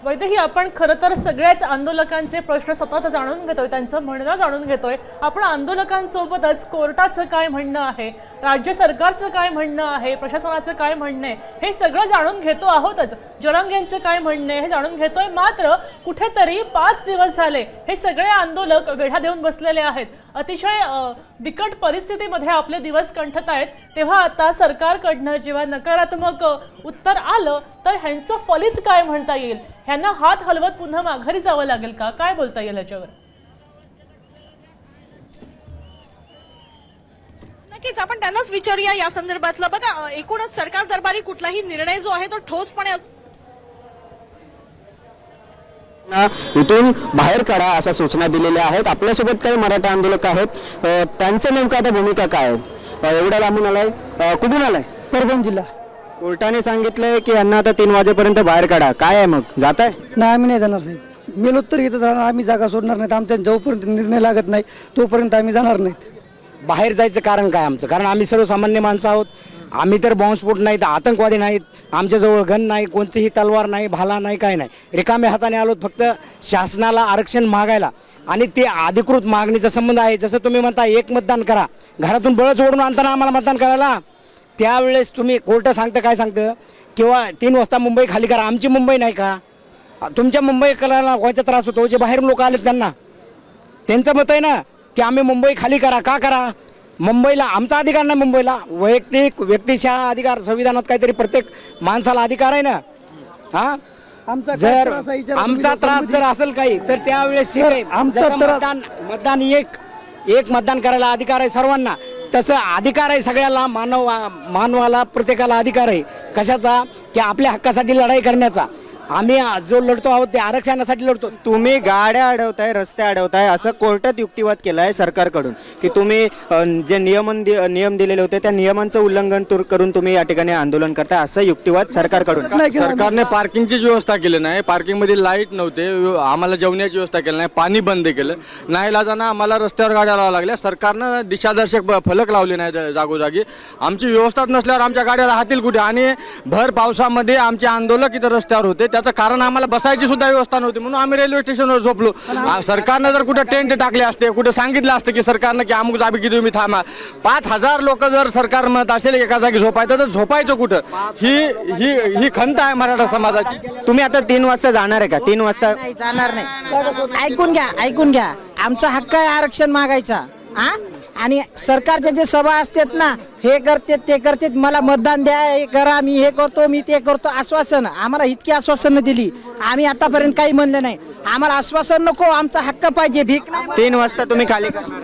वैदेही आपण खरं तर सगळ्याच आंदोलकांचे प्रश्न सतत जाणून घेतोय, त्यांचं म्हणणं जाणून घेतोय. आपण आंदोलकांसोबतच कोर्टाचं काय म्हणणं आहे, राज्य सरकारचं काय म्हणणं आहे, प्रशासनाचं काय म्हणणं आहे, हे सगळं जाणून घेतो आहोतच. जरांगेंचं काय म्हणणं आहे हे जाणून घेतोय. मात्र कुठेतरी 5 दिवस झाले हे सगळे आंदोलक वेढा देऊन बसलेले आहेत. अतिशय बिकट परिस्थितीमध्ये आपले दिवस कंठत आहेत. तेव्हा आता सरकारकडनं जेव्हा नकारात्मक उत्तर आलं तर ह्यांचं फलित काय म्हणता येईल? ह्यांना हात हलवत पुन्हा माघारी जावं लागेल का? काय बोलता येईल याच्यावर? नक्कीच आपण त्यांनाच विचारूया या संदर्भातलं. बघा, एकूणच सरकार दरबारी कुठलाही निर्णय जो आहे तो ठोसपणे इथून बाहेर काढा अशा सूचना दिलेल्या आहेत. आपल्यासोबत काही मराठा आंदोलक आहेत, त्यांचं नेमकं आता भूमिका काय आहे? एवढा लांबून आलाय, कुठून आलाय? परभणी जिल्हा. कोर्टाने सांगितलंय की यांना आता 3 वाजेपर्यंत बाहेर काढा. काय आहे मग, जात आहे? नाही, आम्ही नाही जाणार साहेब. मेलो तर इथं राहणार, आम्ही जागा सोडणार नाहीत. आमच्या जोपर्यंत निर्णय लागत नाही तोपर्यंत आम्ही जाणार नाहीत. बाहेर जायचं कारण काय आमचं? कारण आम्ही सर्वसामान्य माणसं आहोत. आम्ही तर बॉम्बस्फोट नाहीत, आतंकवादी नाहीत, आमच्याजवळ गन नाही, कोणतीही तलवार नाही, भाला नाही, काय नाही. रिकाम्या हाताने आलोत फक्त शासनाला आरक्षण मागायला. आणि ते अधिकृत मागणीचा संबंध आहे. जसं तुम्ही म्हणता एक मतदान करा, घरातून बळच ओढून आणताना आम्हाला मतदान करायला, त्यावेळेस तुम्ही कोर्ट सांगतं काय सांगतं? किंवा 3 वाजता मुंबई खाली करा. आमची मुंबई नाही का? तुमच्या मुंबई करायला व्हायचा त्रास होतो. जे बाहेरून लोक आलेत त्यांना, त्यांचं मत आहे ना की आम्ही मुंबई खाली करा. का करा? मुंबईला आमचा अधिकार नाही. मुंबईला वैयक्तिक व्यक्तिशः अधिकार, संविधानात काहीतरी प्रत्येक माणसाला अधिकार आहे ना. हा, जर आमचा त्रास जर असेल काही तर त्यावेळेस मतदान एक मतदान करायला अधिकार आहे सर्वांना. तसं अधिकार आहे सगळ्याला, मानवाला प्रत्येकाला अधिकार आहे. कशाचा? की आपल्या हक्कासाठी लढाई करण्याचा. आम्ही जो लढतो आहोत ते आरक्षणासाठी लढतो. तुम्ही गाड्या अडवताय, रस्ते अडवताय, असं कोर्टात युक्तिवाद केला आहे सरकारकडून की तुम्ही जे नियम दिलेले होते त्या नियमांचं उल्लंघन करून तुम्ही या ठिकाणी आंदोलन करताय, असं युक्तिवाद सरकारकडून. सरकारने पार्किंगचीच व्यवस्था केली नाही, पार्किंगमध्ये लाईट नव्हते, आम्हाला जेवण्याची व्यवस्था केली नाही, पाणी बंद केलं नाही, लाजाना आम्हाला रस्त्यावर गाड्या लावाव्या लागल्या. सरकारनं दिशादर्शक फलक लावले नाही जागोजागी. आमची व्यवस्थाच नसल्यावर आमच्या गाड्या राहतील कुठे? आणि भर पावसामध्ये आमचे आंदोलक इथं रस्त्यावर होते. त्याचं कारण आम्हाला बसायची सुद्धा व्यवस्था नव्हती, म्हणून आम्ही रेल्वे स्टेशनवर झोपलो. सरकारनं जर कुठे टेंट टाकले असते, कुठे सांगितलं असतं की सरकारनं की अमुक जागी की तुम्ही थांबा, 5000 लोक जर सरकार म्हणत असेल एका जागी झोपायचं तर झोपायचं कुठं? ही खंत आहे मराठा समाजाची. तुम्ही आता 3 वाजता जाणार आहे का? 3 वाजता जाणार नाही. ऐकून घ्या, आमचा हक्क आहे आरक्षण मागायचा. आणि सरकारच्या जे सभा असतात ना, हे करते ते करते, मला मतदान द्या, हे करा, मी हे करतो, मी ते करतो, आश्वासन. आम्हाला इतकी आश्वासन दिली, आम्ही आतापर्यंत काही म्हणलं नाही. आम्हाला आश्वासन नको, आमचा हक्क पाहिजे, भीक नाही. 3 वाजता तुम्ही खाली करणार?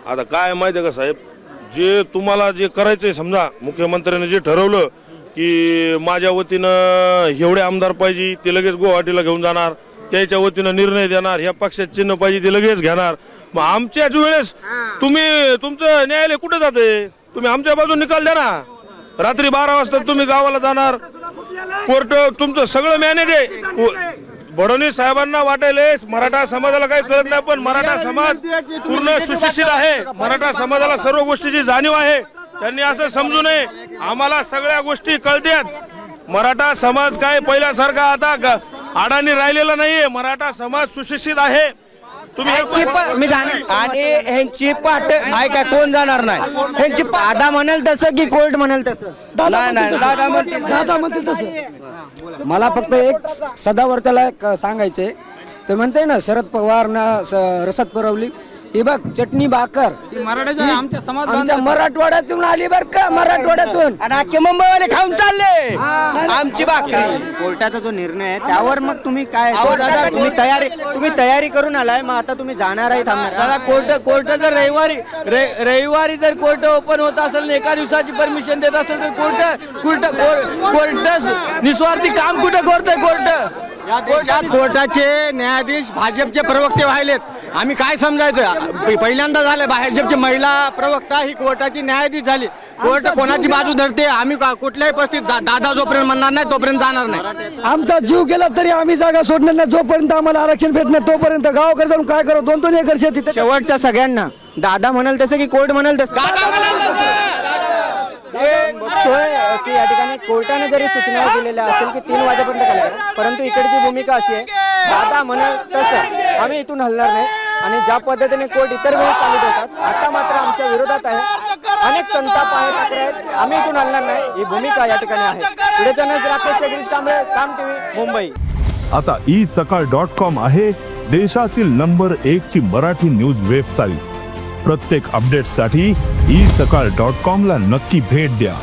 आता काय माहिती आहे का साहेब, जे तुम्हाला जे करायचंय, समजा मुख्यमंत्र्यांनी जे ठरवलं की माझ्या वतीनं एवढे आमदार पाहिजे ते लगेच गुवाहाटीला घेऊन जाणार, त्याच्या वतीनं निर्णय देणार, ह्या पक्षात चिन्ह पाहिजे ते लगेच घेणार. मग आमच्याच वेळेस तुम्ही तुमचं न्यायालय कुठं जाते? तुम्ही आमच्या बाजून निकाल द्या ना. रात्री 12 वाजता तुम्ही गावाला जाणार, कोर्ट तुमचं सगळं मॅनेज आहे. फडणवीस साहेबांना वाटायले मराठा समाजाला काही कळत नाही, पण मराठा समाज पूर्ण सुशिक्षित आहे. मराठा समाजाला सर्व गोष्टीची जाणीव आहे. त्यांनी असं समजू नये, आम्हाला सगळ्या गोष्टी कळतात. मराठा समाज काय पहिल्यासारखा आता अडाणी राहिलेला नाहीये. मराठा समाज सुशिक्षित आहे. तुम्ही मी जाणार. आणि ह्यांची पाठ आहे का? कोण जाणार नाही? ह्यांची दादा म्हणाल तसं की कोर्ट म्हणाल तसं? दादा म्हणतील तसं. मला फक्त एक सदावर्त्याला एक सांगायचंय. ते म्हणते ना शरद पवार ना रसद पुरवली, ही बघ चटणी भाकर आमच्या मराठवाड्यातून आली बर का, मराठवाड्यातून. आणि अख्खे मुंबईवाले खाऊन चालले आमची भाकरी. कोर्टाचा जो निर्णय आहे त्यावर मग तुम्ही काय? तुम्ही तयारी करून आलाय, मग आता तुम्ही जाणार आहे, थांबणार? कोर्ट जर रविवारी जर कोर्ट ओपन होत असेल, एका दिवसाची परमिशन देत असेल तर कोर्ट निस्वार्थी काम कुठं करतोय? कोर्टाचे न्यायाधीश भाजपचे प्रवक्ते व्हायलेत. आम्ही काय समजायचं? पहिल्यांदा झालं भाजपची महिला प्रवक्ता ही कोर्टाची न्यायाधीश झाली. कोर्ट कोणाची बाजू धरते? आम्ही कुठल्याही परिस्थितीत दादा जोपर्यंत म्हणणार नाही तोपर्यंत जाणार नाही. आमचा जीव गेला तरी आम्ही जागा सोडणार नाही जोपर्यंत आम्हाला आरक्षण भेटणार तोपर्यंत. गावाकडे जाऊन काय करू? 2-2 एकर शेती. शेवटच्या सगळ्यांना दादा म्हणाल तसं की कोर्ट म्हणाल तसं? की या ठिकाणी कोर्टाने जरी सूचना दिलेल्या असेल की 3 वाजेपर्यंत खाली करा, परंतु इकडची भूमिका अशी आहे, दादा म्हणाल तसं आम्ही इथून हलणार नाही आणि ज्या पद्धतीने कोर्ट इतर वेळी चालू ठेवतात आता मात्र आमच्या विरोधात आहे. अनेक संताप आहेत, तक्रार आहेत, आम्ही इथून हलणार नाही ही भूमिका या ठिकाणी आहे. पुढे चॅनल राकेश जगदीश कांबळे, साम टीव्ही, मुंबई. आता isakal.com आहे देशातील नंबर 1 ची मराठी न्यूज वेबसाईट. प्रत्येक अपडेटसाठी isakal.com ला नक्की भेट द्या.